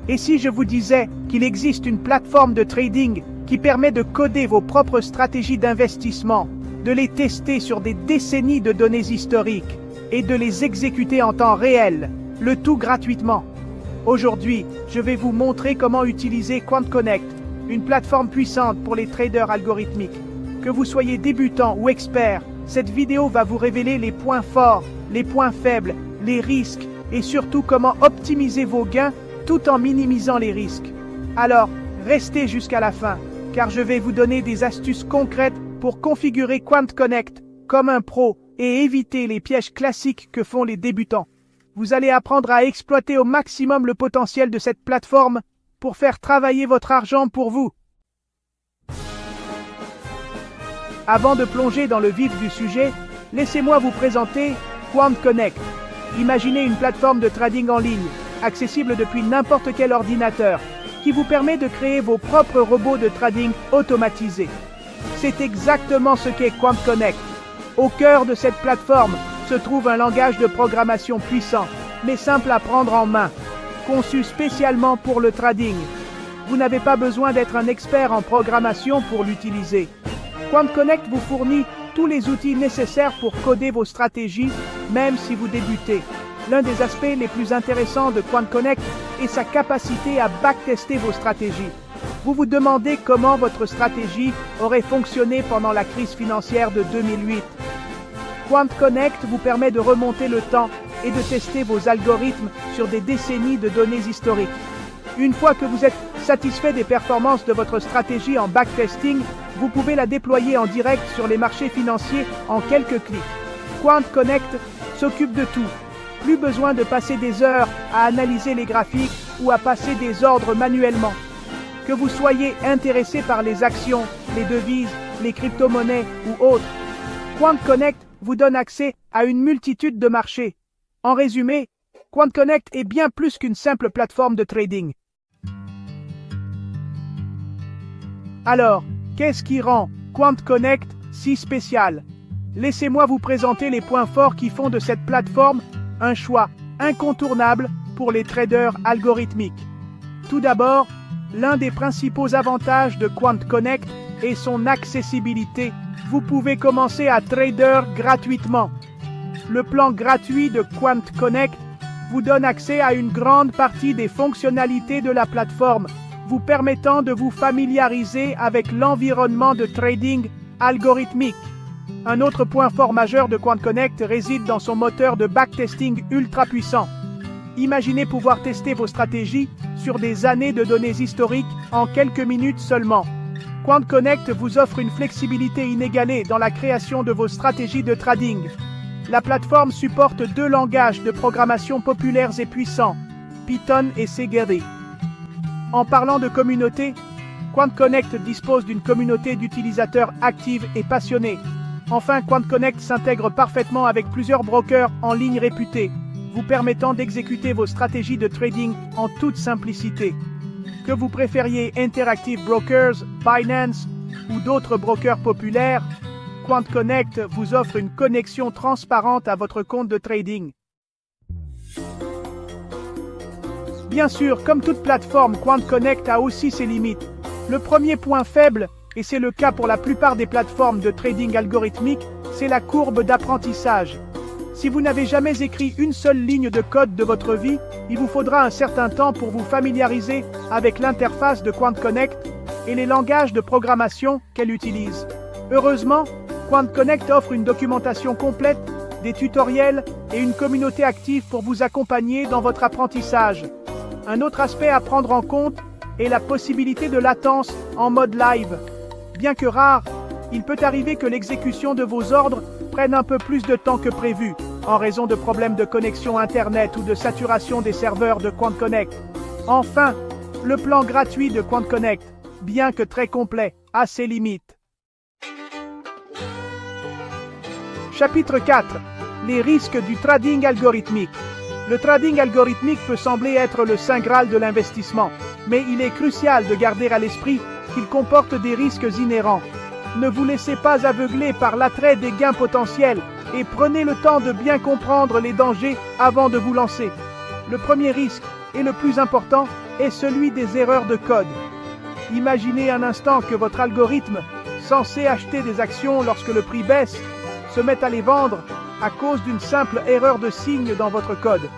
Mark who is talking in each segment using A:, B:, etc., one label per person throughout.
A: Et si je vous disais qu'il existe une plateforme de trading qui permet de coder vos propres stratégies d'investissement, de les tester sur des décennies de données historiques et de les exécuter en temps réel, le tout gratuitement. Aujourd'hui, je vais vous montrer comment utiliser QuantConnect, une plateforme puissante pour les traders algorithmiques. Que vous soyez débutant ou expert, cette vidéo va vous révéler les points forts, les points faibles, les risques et surtout comment optimiser vos gains tout en minimisant les risques. Alors, restez jusqu'à la fin, car je vais vous donner des astuces concrètes pour configurer QuantConnect comme un pro et éviter les pièges classiques que font les débutants. Vous allez apprendre à exploiter au maximum le potentiel de cette plateforme pour faire travailler votre argent pour vous. Avant de plonger dans le vif du sujet, laissez-moi vous présenter QuantConnect. Imaginez une plateforme de trading en ligne, accessible depuis n'importe quel ordinateur, qui vous permet de créer vos propres robots de trading automatisés. C'est exactement ce qu'est QuantConnect. Au cœur de cette plateforme se trouve un langage de programmation puissant, mais simple à prendre en main, conçu spécialement pour le trading. Vous n'avez pas besoin d'être un expert en programmation pour l'utiliser. QuantConnect vous fournit tous les outils nécessaires pour coder vos stratégies, même si vous débutez. L'un des aspects les plus intéressants de QuantConnect est sa capacité à backtester vos stratégies. Vous vous demandez comment votre stratégie aurait fonctionné pendant la crise financière de 2008. QuantConnect vous permet de remonter le temps et de tester vos algorithmes sur des décennies de données historiques. Une fois que vous êtes satisfait des performances de votre stratégie en backtesting, vous pouvez la déployer en direct sur les marchés financiers en quelques clics. QuantConnect s'occupe de tout. Plus besoin de passer des heures à analyser les graphiques ou à passer des ordres manuellement. Que vous soyez intéressé par les actions, les devises, les crypto-monnaies ou autres, QuantConnect vous donne accès à une multitude de marchés. En résumé, QuantConnect est bien plus qu'une simple plateforme de trading. Alors, qu'est-ce qui rend QuantConnect si spécial? Laissez-moi vous présenter les points forts qui font de cette plateforme un choix incontournable pour les traders algorithmiques. Tout d'abord, l'un des principaux avantages de QuantConnect est son accessibilité. Vous pouvez commencer à trader gratuitement. Le plan gratuit de QuantConnect vous donne accès à une grande partie des fonctionnalités de la plateforme, vous permettant de vous familiariser avec l'environnement de trading algorithmique. Un autre point fort majeur de QuantConnect réside dans son moteur de backtesting ultra puissant. Imaginez pouvoir tester vos stratégies sur des années de données historiques en quelques minutes seulement. QuantConnect vous offre une flexibilité inégalée dans la création de vos stratégies de trading. La plateforme supporte deux langages de programmation populaires et puissants, Python et Segeri. En parlant de communauté, QuantConnect dispose d'une communauté d'utilisateurs active et passionnés. Enfin, QuantConnect s'intègre parfaitement avec plusieurs brokers en ligne réputés, vous permettant d'exécuter vos stratégies de trading en toute simplicité. Que vous préfériez Interactive Brokers, Binance ou d'autres brokers populaires, QuantConnect vous offre une connexion transparente à votre compte de trading. Bien sûr, comme toute plateforme, QuantConnect a aussi ses limites. Le premier point faible, et c'est le cas pour la plupart des plateformes de trading algorithmique, c'est la courbe d'apprentissage. Si vous n'avez jamais écrit une seule ligne de code de votre vie, il vous faudra un certain temps pour vous familiariser avec l'interface de QuantConnect et les langages de programmation qu'elle utilise. Heureusement, QuantConnect offre une documentation complète, des tutoriels et une communauté active pour vous accompagner dans votre apprentissage. Un autre aspect à prendre en compte est la possibilité de latence en mode live. Bien que rare, il peut arriver que l'exécution de vos ordres prenne un peu plus de temps que prévu, en raison de problèmes de connexion Internet ou de saturation des serveurs de QuantConnect. Enfin, le plan gratuit de QuantConnect, bien que très complet, a ses limites. Chapitre 4. Les risques du trading algorithmique. Le trading algorithmique peut sembler être le saint graal de l'investissement, mais il est crucial de garder à l'esprit qu'il comporte des risques inhérents. Ne vous laissez pas aveugler par l'attrait des gains potentiels et prenez le temps de bien comprendre les dangers avant de vous lancer. Le premier risque, et le plus important, est celui des erreurs de code. Imaginez un instant que votre algorithme, censé acheter des actions lorsque le prix baisse, se mette à les vendre à cause d'une simple erreur de signe dans votre code.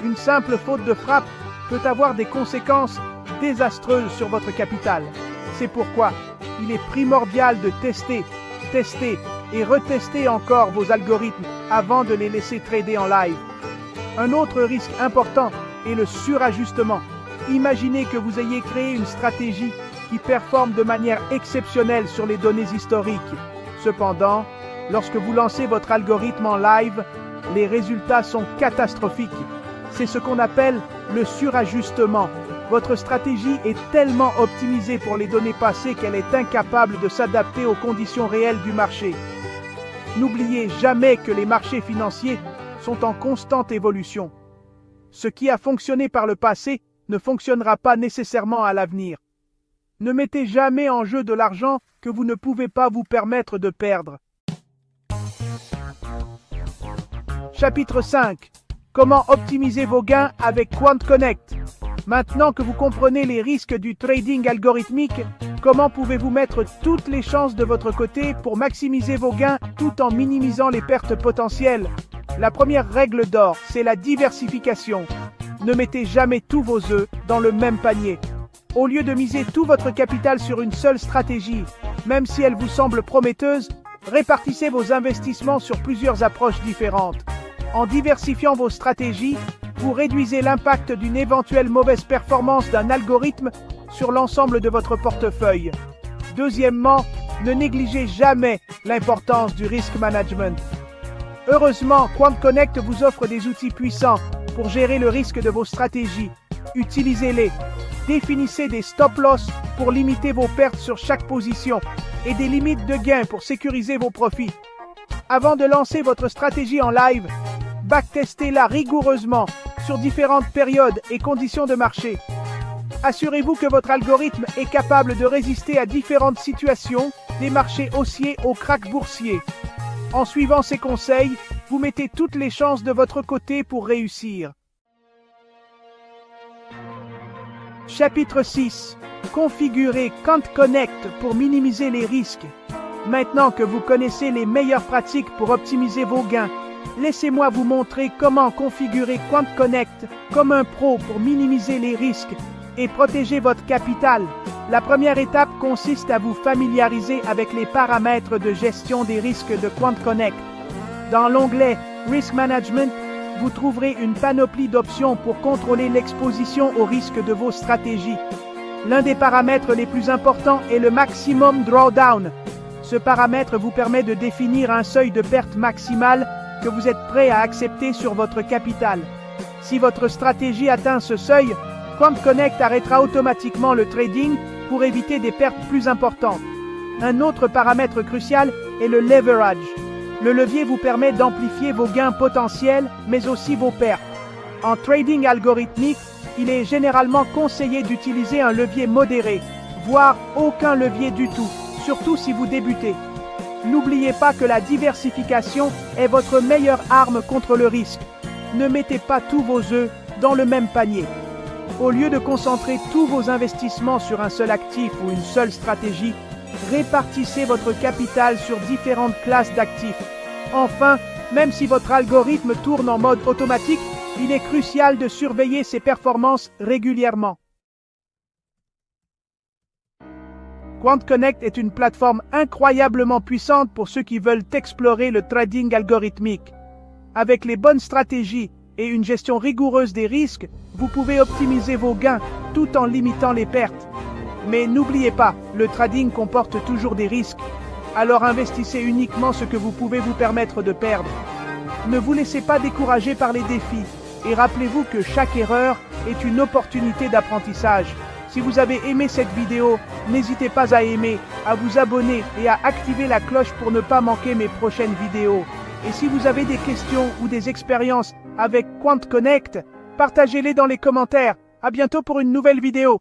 A: Une simple faute de frappe peut avoir des conséquences désastreuses sur votre capital. C'est pourquoi il est primordial de tester et retester encore vos algorithmes avant de les laisser trader en live. Un autre risque important est le surajustement. Imaginez que vous ayez créé une stratégie qui performe de manière exceptionnelle sur les données historiques. Cependant, lorsque vous lancez votre algorithme en live, les résultats sont catastrophiques. C'est ce qu'on appelle le surajustement. Votre stratégie est tellement optimisée pour les données passées qu'elle est incapable de s'adapter aux conditions réelles du marché. N'oubliez jamais que les marchés financiers sont en constante évolution. Ce qui a fonctionné par le passé ne fonctionnera pas nécessairement à l'avenir. Ne mettez jamais en jeu de l'argent que vous ne pouvez pas vous permettre de perdre. Chapitre 5. Comment optimiser vos gains avec QuantConnect? Maintenant que vous comprenez les risques du trading algorithmique, comment pouvez-vous mettre toutes les chances de votre côté pour maximiser vos gains tout en minimisant les pertes potentielles? La première règle d'or, c'est la diversification. Ne mettez jamais tous vos œufs dans le même panier. Au lieu de miser tout votre capital sur une seule stratégie, même si elle vous semble prometteuse, répartissez vos investissements sur plusieurs approches différentes. En diversifiant vos stratégies, vous réduisez l'impact d'une éventuelle mauvaise performance d'un algorithme sur l'ensemble de votre portefeuille. Deuxièmement, ne négligez jamais l'importance du risk management. Heureusement, QuantConnect vous offre des outils puissants pour gérer le risque de vos stratégies. Utilisez-les. Définissez des stop-loss pour limiter vos pertes sur chaque position et des limites de gains pour sécuriser vos profits. Avant de lancer votre stratégie en live, backtestez-la rigoureusement sur différentes périodes et conditions de marché. Assurez-vous que votre algorithme est capable de résister à différentes situations, des marchés haussiers au krach boursier. En suivant ces conseils, vous mettez toutes les chances de votre côté pour réussir. Chapitre 6. Configurez QuantConnect pour minimiser les risques. Maintenant que vous connaissez les meilleures pratiques pour optimiser vos gains, laissez-moi vous montrer comment configurer QuantConnect comme un pro pour minimiser les risques et protéger votre capital. La première étape consiste à vous familiariser avec les paramètres de gestion des risques de QuantConnect. Dans l'onglet Risk Management, vous trouverez une panoplie d'options pour contrôler l'exposition au risque de vos stratégies. L'un des paramètres les plus importants est le Maximum Drawdown. Ce paramètre vous permet de définir un seuil de perte maximale que vous êtes prêt à accepter sur votre capital. Si votre stratégie atteint ce seuil, QuantConnect arrêtera automatiquement le trading pour éviter des pertes plus importantes. Un autre paramètre crucial est le leverage. Le levier vous permet d'amplifier vos gains potentiels, mais aussi vos pertes. En trading algorithmique, il est généralement conseillé d'utiliser un levier modéré, voire aucun levier du tout, surtout si vous débutez. N'oubliez pas que la diversification est votre meilleure arme contre le risque. Ne mettez pas tous vos œufs dans le même panier. Au lieu de concentrer tous vos investissements sur un seul actif ou une seule stratégie, répartissez votre capital sur différentes classes d'actifs. Enfin, même si votre algorithme tourne en mode automatique, il est crucial de surveiller ses performances régulièrement. QuantConnect est une plateforme incroyablement puissante pour ceux qui veulent explorer le trading algorithmique. Avec les bonnes stratégies et une gestion rigoureuse des risques, vous pouvez optimiser vos gains tout en limitant les pertes. Mais n'oubliez pas, le trading comporte toujours des risques. Alors investissez uniquement ce que vous pouvez vous permettre de perdre. Ne vous laissez pas décourager par les défis et rappelez-vous que chaque erreur est une opportunité d'apprentissage. Si vous avez aimé cette vidéo, n'hésitez pas à aimer, à vous abonner et à activer la cloche pour ne pas manquer mes prochaines vidéos. Et si vous avez des questions ou des expériences avec QuantConnect, partagez-les dans les commentaires. À bientôt pour une nouvelle vidéo.